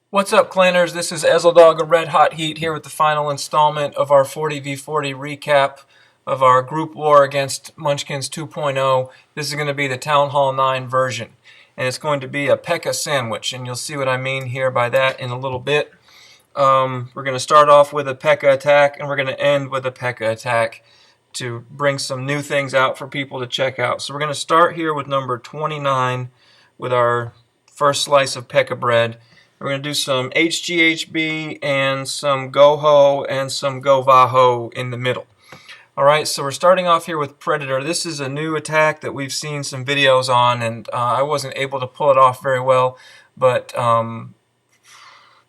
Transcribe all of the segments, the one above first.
What's up, Clanners? This is Ezeldog of Red Hot Heat here with the final installment of our 40v40 recap of our group war against Munchkins 2.0. This is going to be the Town Hall 9 version, and it's going to be a P.E.K.K.A. sandwich, and you'll see what I mean here by that in a little bit. We're going to start off with a P.E.K.K.A. attack, and we're going to end with a P.E.K.K.A. attack to bring some new things out for people to check out. So we're going to start here with number 29 with our first slice of P.E.K.K.A. bread. We're going to do some HGHB and some Goho and some Govaho in the middle. Alright, so we're starting off here with Predator. This is a new attack that we've seen some videos on, and I wasn't able to pull it off very well, but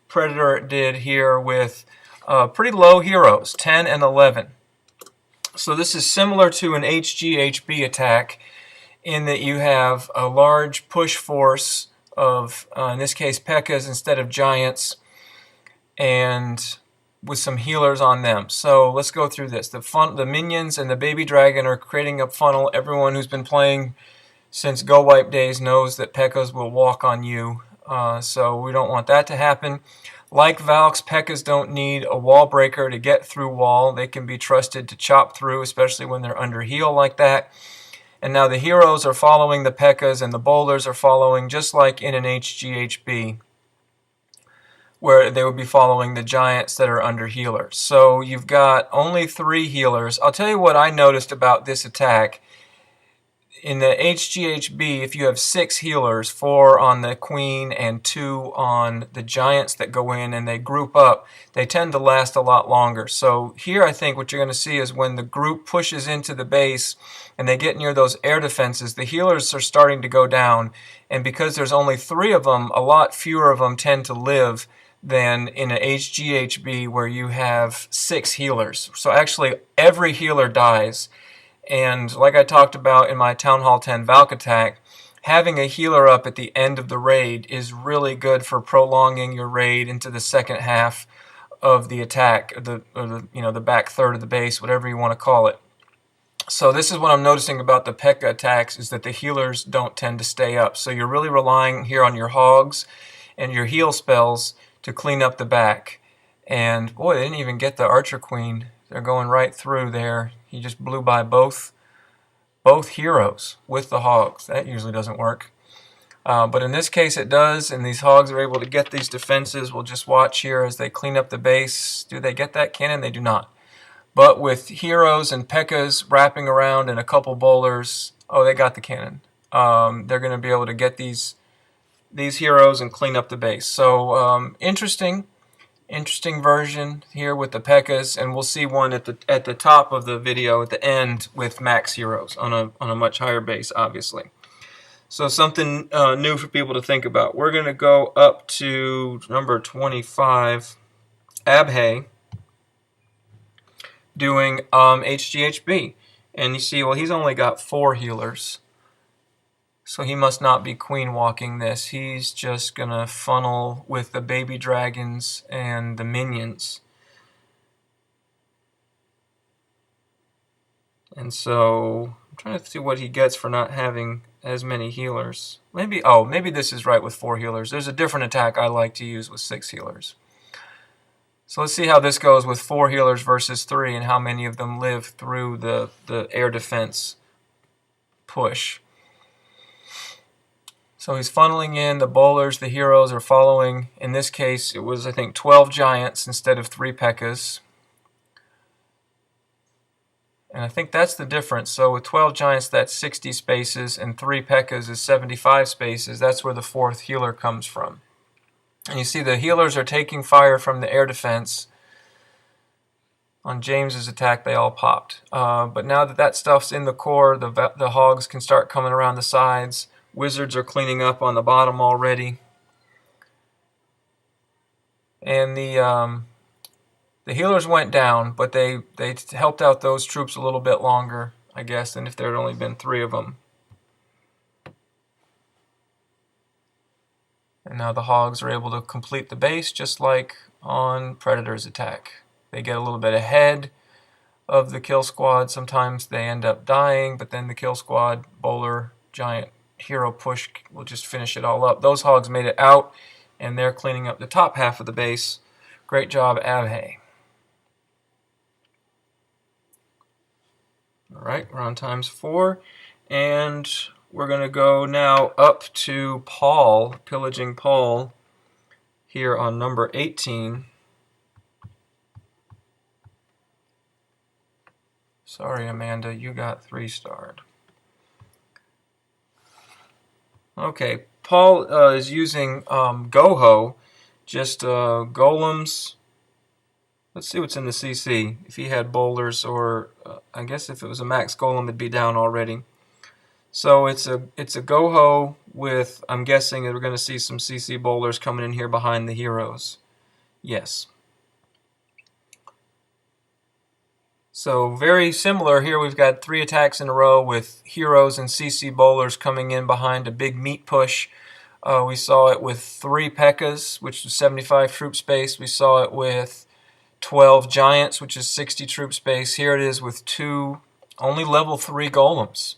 Predator did here with pretty low heroes, 10 and 11. So this is similar to an HGHB attack in that you have a large push force of, in this case, P.E.K.K.A.s instead of giants, and with some healers on them. So let's go through this. The minions and the baby dragon are creating a funnel. Everyone who's been playing since Go Wipe days knows that P.E.K.K.A.s will walk on you, so we don't want that to happen. Like Valks, P.E.K.K.A.s don't need a wall breaker to get through wall. They can be trusted to chop through, especially when they're under heal like that. And now the heroes are following the P.E.K.K.A.s and the boulders are following just like in an HGHB, where they would be following the giants that are under healers. So you've got only 3 healers. I'll tell you what I noticed about this attack. In the HGHB, if you have 6 healers, 4 on the queen and 2 on the giants that go in and they group up, they tend to last a lot longer. So here I think what you're going to see is when the group pushes into the base and they get near those air defenses, the healers are starting to go down, and because there's only 3 of them, a lot fewer of them tend to live than in an HGHB where you have 6 healers. So actually every healer dies. And like I talked about in my Town Hall 10 Valk attack, having a healer up at the end of the raid is really good for prolonging your raid into the second half of the attack, the back third of the base, whatever you want to call it. So this is what I'm noticing about the P.E.K.K.A. attacks, is that the healers don't tend to stay up. So you're really relying here on your hogs and your heal spells to clean up the back. And boy, they didn't even get the Archer Queen. They're going right through there. He just blew by both heroes with the hogs. That usually doesn't work. But in this case it does, and these hogs are able to get these defenses. We'll just watch here as they clean up the base. Do they get that cannon? They do not. But with heroes and P.E.K.K.A.s wrapping around and a couple bowlers, oh, they got the cannon. They're going to be able to get these heroes and clean up the base. So interesting version here with the P.E.K.K.A.s, and we'll see one at the top of the video at the end with max heroes on a much higher base, obviously. So something new for people to think about. We're going to go up to number 25, Abhay, doing HGHB, and you see, well, he's only got 4 healers. So he must not be queen walking this. He's just going to funnel with the baby dragons and the minions. And so I'm trying to see what he gets for not having as many healers. Maybe this is right with 4 healers. There's a different attack I like to use with 6 healers. So let's see how this goes with 4 healers versus 3 and how many of them live through the air defense push. So he's funneling in, the bowlers, the heroes are following. In this case, it was, I think, 12 giants instead of 3 P.E.K.K.A.s. And I think that's the difference. So with 12 giants, that's 60 spaces, and 3 P.E.K.K.A.s is 75 spaces. That's where the 4th healer comes from. And you see the healers are taking fire from the air defense. On James's attack, they all popped. But now that stuff's in the core, the hogs can start coming around the sides. Wizards are cleaning up on the bottom already. And the healers went down, but they helped out those troops a little bit longer, I guess, than if there had only been 3 of them. And now the hogs are able to complete the base just like on Predator's attack. They get a little bit ahead of the kill squad. Sometimes they end up dying, but then the kill squad, bowler, giant, hero push will just finish it all up. Those hogs made it out and they're cleaning up the top half of the base. Great job, Abhay. All right, we're on ×4, and we're going to go now up to Paul, pillaging Paul, here on number 18. Sorry, Amanda, you got 3-starred. Okay, Paul is using Goho, just golems. Let's see what's in the CC. If he had boulders, or I guess if it was a max golem, it'd be down already. So it's a Goho with, I'm guessing that we're going to see some CC boulders coming in here behind the heroes. Yes. So very similar here. We've got 3 attacks in a row with heroes and CC bowlers coming in behind a big meat push. We saw it with 3 P.E.K.K.A.s, which was 75 troop space. We saw it with 12 giants, which is 60 troop space. Here it is with 2 only level 3 golems.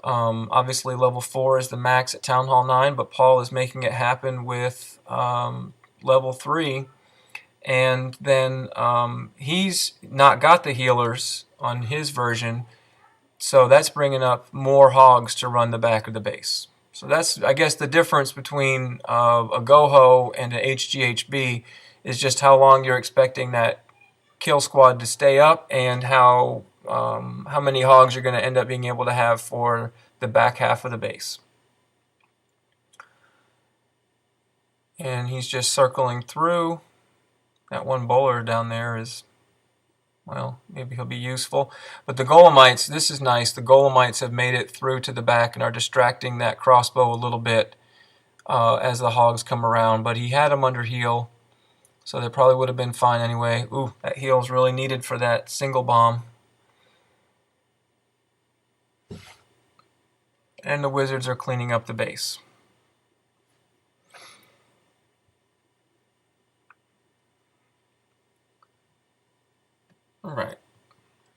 Obviously level 4 is the max at Town Hall 9, but Paul is making it happen with level 3. And then he's not got the healers on his version, so that's bringing up more hogs to run the back of the base. So that's, I guess, the difference between a Goho and an HGHB is just how long you're expecting that kill squad to stay up, and how many hogs you're going to end up being able to have for the back half of the base. And he's just circling through. That one bowler down there is, well, maybe he'll be useful. But the Golemites, this is nice. The Golemites have made it through to the back and are distracting that crossbow a little bit as the hogs come around. But he had them under heal, so they probably would have been fine anyway. Ooh, that heal is really needed for that single bomb. And the wizards are cleaning up the base. Alright,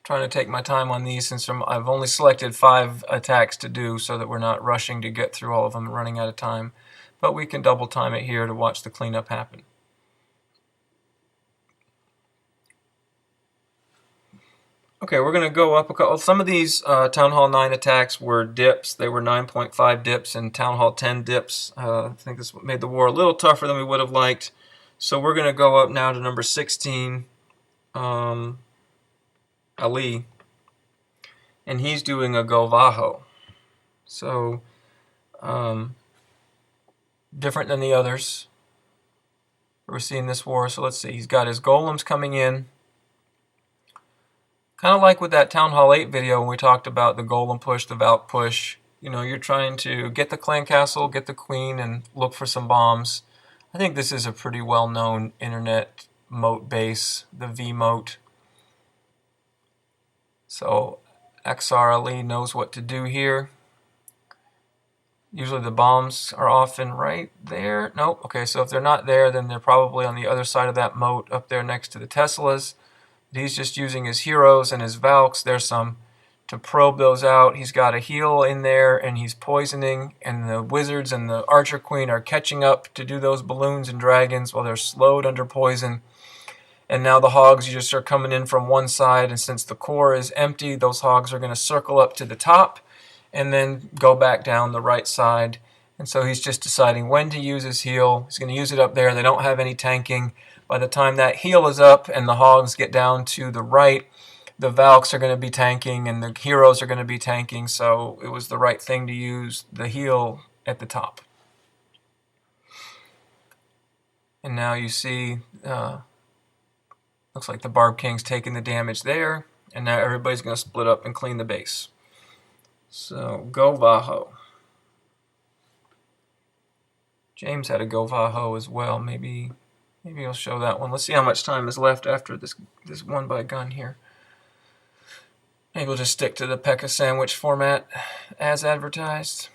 trying to take my time on these since I've only selected 5 attacks to do, so that we're not rushing to get through all of them and running out of time. But we can double time it here to watch the cleanup happen. Okay, we're going to go up a couple. Some of these Town Hall 9 attacks were dips. They were 9.5 dips and Town Hall 10 dips. I think this made the war a little tougher than we would have liked. So we're going to go up now to number 16. Ali, and he's doing a Govaho. So different than the others we're seeing this war. So let's see, he's got his golems coming in, kind of like with that Town Hall 8 video when we talked about the golem push, the Valk push. You know, you're trying to get the clan castle, get the queen, and look for some bombs. I think this is a pretty well-known internet moat base, the V moat. So XR Ali knows what to do here. Usually the bombs are often right there. Nope. Okay, so if they're not there, then they're probably on the other side of that moat up there next to the Teslas. He's just using his heroes and his Valks. There's some to probe those out. He's got a heal in there, and he's poisoning, and the wizards and the archer queen are catching up to do those balloons and dragons while they're slowed under poison. And now the hogs just are coming in from one side, and since the core is empty, those hogs are going to circle up to the top and then go back down the right side. And so he's just deciding when to use his heal. He's going to use it up there. They don't have any tanking. By the time that heal is up and the hogs get down to the right, the Valks are going to be tanking and the heroes are going to be tanking. So it was the right thing to use the heal at the top. And now you see... looks like the Barb King's taking the damage there, and now everybody's going to split up and clean the base. So, Govaho. James had a Govaho as well. Maybe he'll show that one. Let's see how much time is left after this one by gun here. Maybe we'll just stick to the P.E.K.K.A. sandwich format as advertised.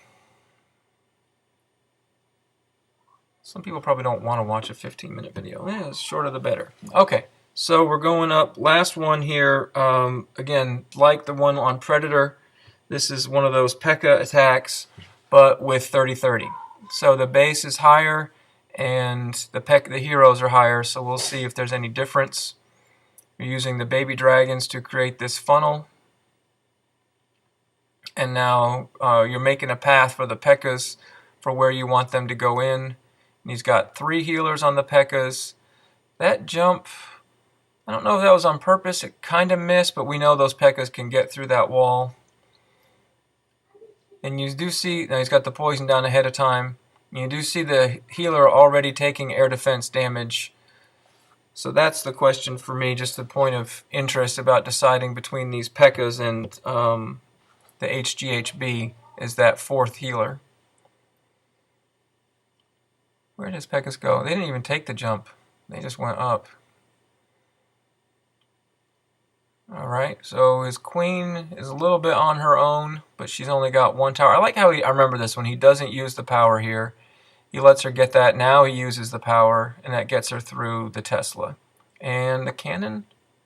Some people probably don't want to watch a 15-minute video. Yeah, the shorter the better. Okay. So we're going up, last one here, again, like the one on Predator, this is one of those P.E.K.K.A. attacks, but with 30-30. So the base is higher, and the heroes are higher, so we'll see if there's any difference. You're using the baby dragons to create this funnel, and now you're making a path for the P.E.K.K.A.s for where you want them to go in. And he's got 3 healers on the P.E.K.K.A.s. That jump, I don't know if that was on purpose. It kind of missed, but we know those P.E.K.K.A.s can get through that wall. And you do see, now he's got the poison down ahead of time. You do see the healer already taking air defense damage. So that's the question for me, just a point of interest about deciding between these P.E.K.K.A.s and the HGHB, is that 4th healer. Where does P.E.K.K.A.s go? They didn't even take the jump. They just went up. Alright, so his queen is a little bit on her own, but she's only got 1 tower. I like how I remember this, when he doesn't use the power here. He lets her get that. Now he uses the power, and that gets her through the Tesla. And the cannon,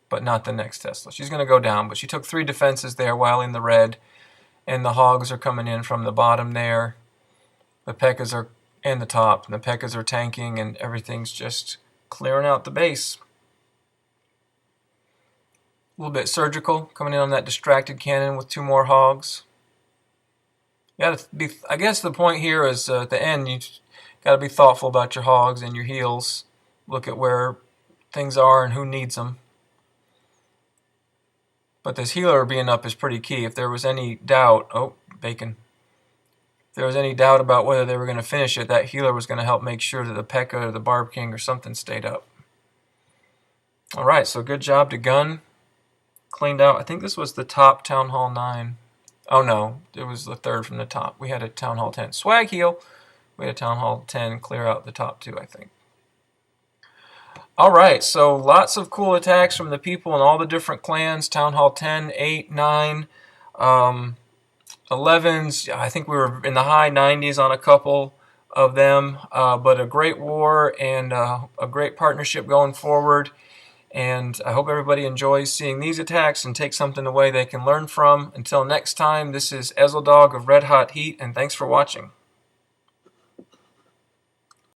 but not the next Tesla. She's going to go down, but she took 3 defenses there while in the red, and the hogs are coming in from the bottom there. The P.E.K.K.A.s are in the top, and the P.E.K.K.A.s are tanking, and everything's just clearing out the base. A little bit surgical, coming in on that distracted cannon with 2 more hogs. I guess the point here is at the end, you got to be thoughtful about your hogs and your heals. Look at where things are and who needs them. But this healer being up is pretty key. If there was any doubt, bacon. If there was any doubt about whether they were going to finish it, that healer was going to help make sure that the P.E.K.K.A. or the Barb King or something stayed up. Alright, so good job to Gun. Cleaned out. I think this was the top Town Hall 9. Oh no, it was the 3rd from the top. We had a Town Hall 10. Swag heal. We had a Town Hall 10 clear out the top 2, I think. Alright, so lots of cool attacks from the people in all the different clans. Town Hall 10, 8, 9, 11s. I think we were in the high 90s on a couple of them. But a great war and a great partnership going forward. And I hope everybody enjoys seeing these attacks and takes something away they can learn from. Until next time, this is Ezeldog of Red Hot Heat, and thanks for watching.